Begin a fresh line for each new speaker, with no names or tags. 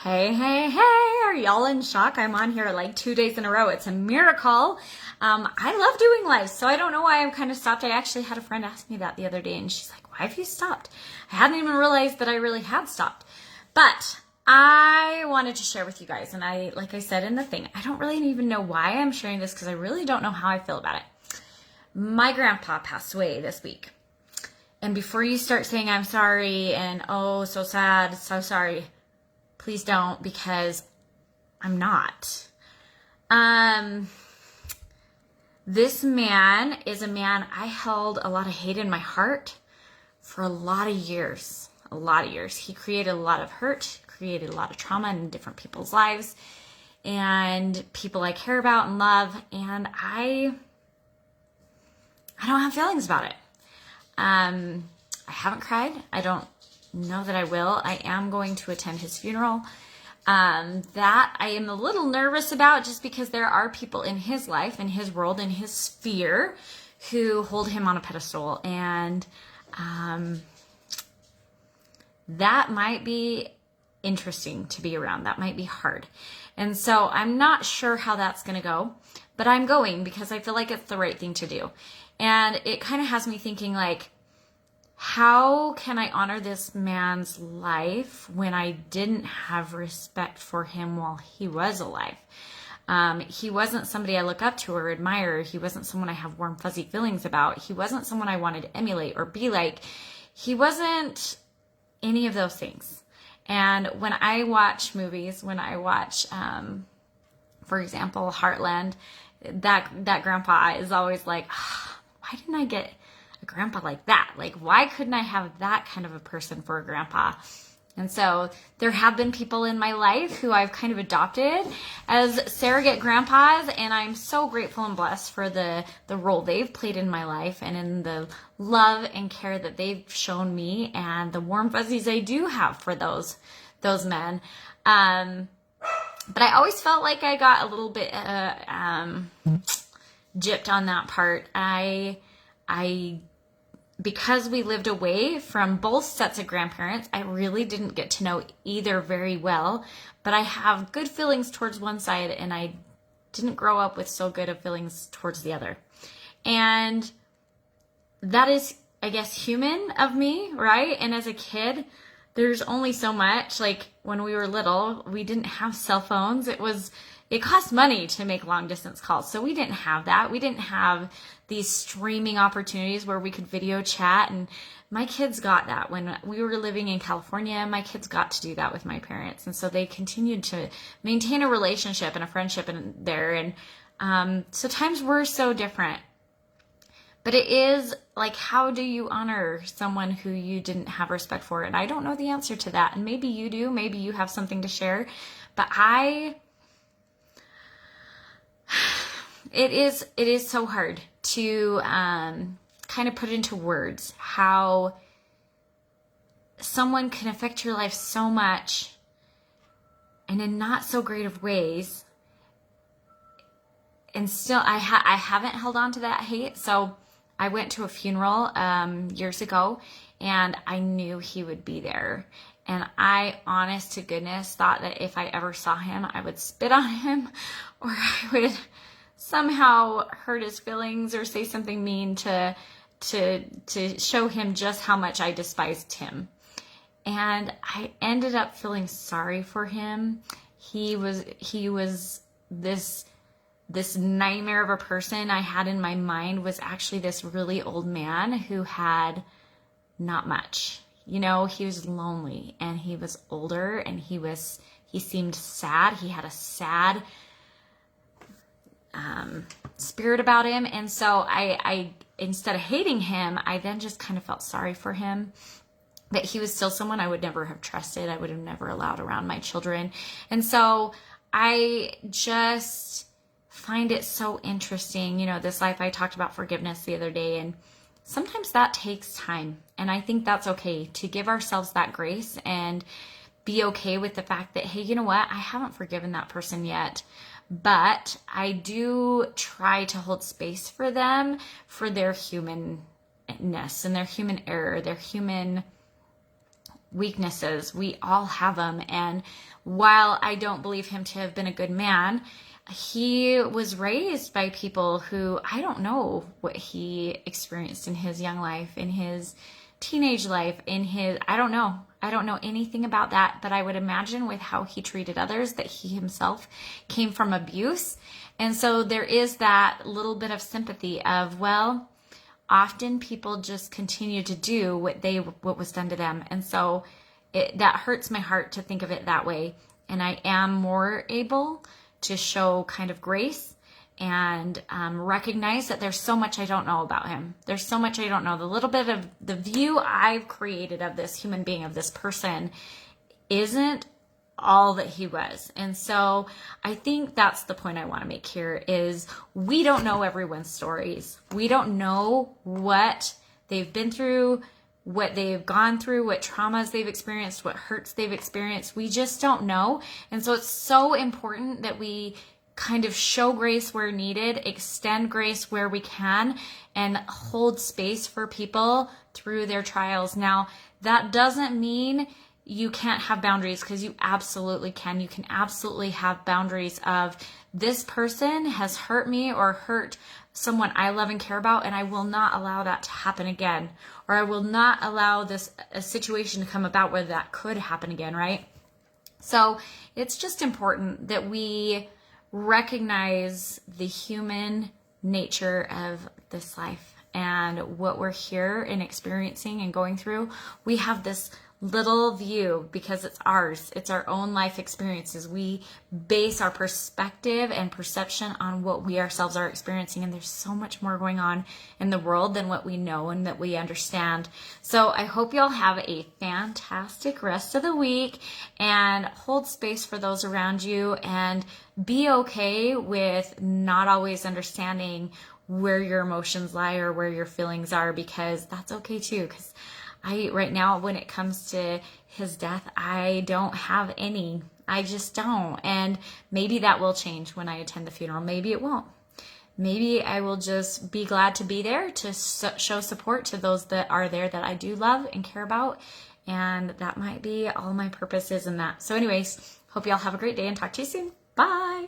Hey, hey, hey, are y'all in shock? I'm on here like 2 days in a row. It's a miracle. I love doing lives, so I don't know why I'm kind of stopped. I actually had a friend ask me that the other day, and she's like, why have you stopped? I hadn't even realized that I really had stopped. But I wanted to share with you guys, and like I said in the thing, I don't really even know why I'm sharing this because I really don't know how I feel about it. My grandpa passed away this week. And before you start saying I'm sorry and oh, so sad, so sorry, please don't, because I'm not. This man is a man I held a lot of hate in my heart for a lot of years. A lot of years. He created a lot of hurt, created a lot of trauma in different people's lives and people I care about and love. And I don't have feelings about it. I haven't cried. I don't know that I will. I am going to attend his funeral. That I am a little nervous about just because there are people in his life, in his world, in his sphere who hold him on a pedestal. And that might be interesting to be around. That might be hard. And so I'm not sure how that's going to go, but I'm going because I feel like it's the right thing to do. And it kind of has me thinking like, how can I honor this man's life when I didn't have respect for him while he was alive? He wasn't somebody I look up to or admire. He wasn't someone I have warm, fuzzy feelings about. He wasn't someone I wanted to emulate or be like. He wasn't any of those things. And when I watch movies, when I watch, for example, Heartland, that grandpa is always like, why didn't I get a grandpa like that? Like, why couldn't I have that kind of a person for a grandpa? And so there have been people in my life who I've kind of adopted as surrogate grandpas, and I'm so grateful and blessed for the role they've played in my life and in the love and care that they've shown me and the warm fuzzies I do have for those men. But I always felt like I got a little bit gypped on that part. Because we lived away from both sets of grandparents, I really didn't get to know either very well, but I have good feelings towards one side and I didn't grow up with so good of feelings towards the other. And that is, I guess, human of me, right? And as a kid, there's only so much. Like when we were little, we didn't have cell phones. It cost money to make long distance calls. So we didn't have that. We didn't have these streaming opportunities where we could video chat. And my kids got that when we were living in California. My kids got to do that with my parents. And so they continued to maintain a relationship and a friendship in there. And so times were so different. But it is like, how do you honor someone who you didn't have respect for? And I don't know the answer to that. And maybe you do. Maybe you have something to share. But it is so hard to kind of put into words how someone can affect your life so much and in not so great of ways. And still, I haven't held on to that hate. So I went to a funeral years ago and I knew he would be there. And I, honest to goodness, thought that if I ever saw him, I would spit on him or I would somehow hurt his feelings or say something mean to show him just how much I despised him. And I ended up feeling sorry for him. He was this nightmare of a person I had in my mind was actually this really old man who had not much. You know, he was lonely and he was older and he seemed sad. He had a sad spirit about him. And so I instead of hating him, I then just kind of felt sorry for him, that he was still someone I would never have trusted. I would have never allowed around my children. And so I just find it so interesting. You know, this life, I talked about forgiveness the other day, and sometimes that takes time. And I think that's okay to give ourselves that grace and be okay with the fact that, hey, you know what? I haven't forgiven that person yet, but I do try to hold space for them, for their humanness and their human error, their human weaknesses. We all have them. And while I don't believe him to have been a good man, he was raised by people who, I don't know what he experienced in his young life, in his teenage life, I don't know. I don't know anything about that, but I would imagine with how he treated others that he himself came from abuse. And so there is that little bit of sympathy of, well, often people just continue to do what was done to them. And so that hurts my heart to think of it that way. And I am more able to show kind of grace and recognize that there's so much I don't know about him. There's so much I don't know. The little bit of the view I've created of this human being, of this person, isn't all that he was. And so I think that's the point I want to make here is we don't know everyone's stories. We don't know what they've been through, what they've gone through, what traumas they've experienced, what hurts they've experienced. We just don't know. And so it's so important that we kind of show grace where needed, extend grace where we can, and hold space for people through their trials. Now, that doesn't mean you can't have boundaries, because you absolutely can. You can absolutely have boundaries of, this person has hurt me or hurt someone I love and care about, and I will not allow that to happen again. Or I will not allow a situation to come about where that could happen again, right? So it's just important that we recognize the human nature of this life and what we're here and experiencing and going through. We have this little view because it's ours. It's our own life experiences. We base our perspective and perception on what we ourselves are experiencing. And there's so much more going on in the world than what we know and that we understand. So I hope y'all have a fantastic rest of the week and hold space for those around you, and be okay with not always understanding where your emotions lie or where your feelings are, because that's okay too. Because right now, when it comes to his death, I don't have any. I just don't. And maybe that will change when I attend the funeral. Maybe it won't. Maybe I will just be glad to be there to show support to those that are there that I do love and care about. And that might be all my purpose is in that. So anyways, hope y'all have a great day and talk to you soon. Bye.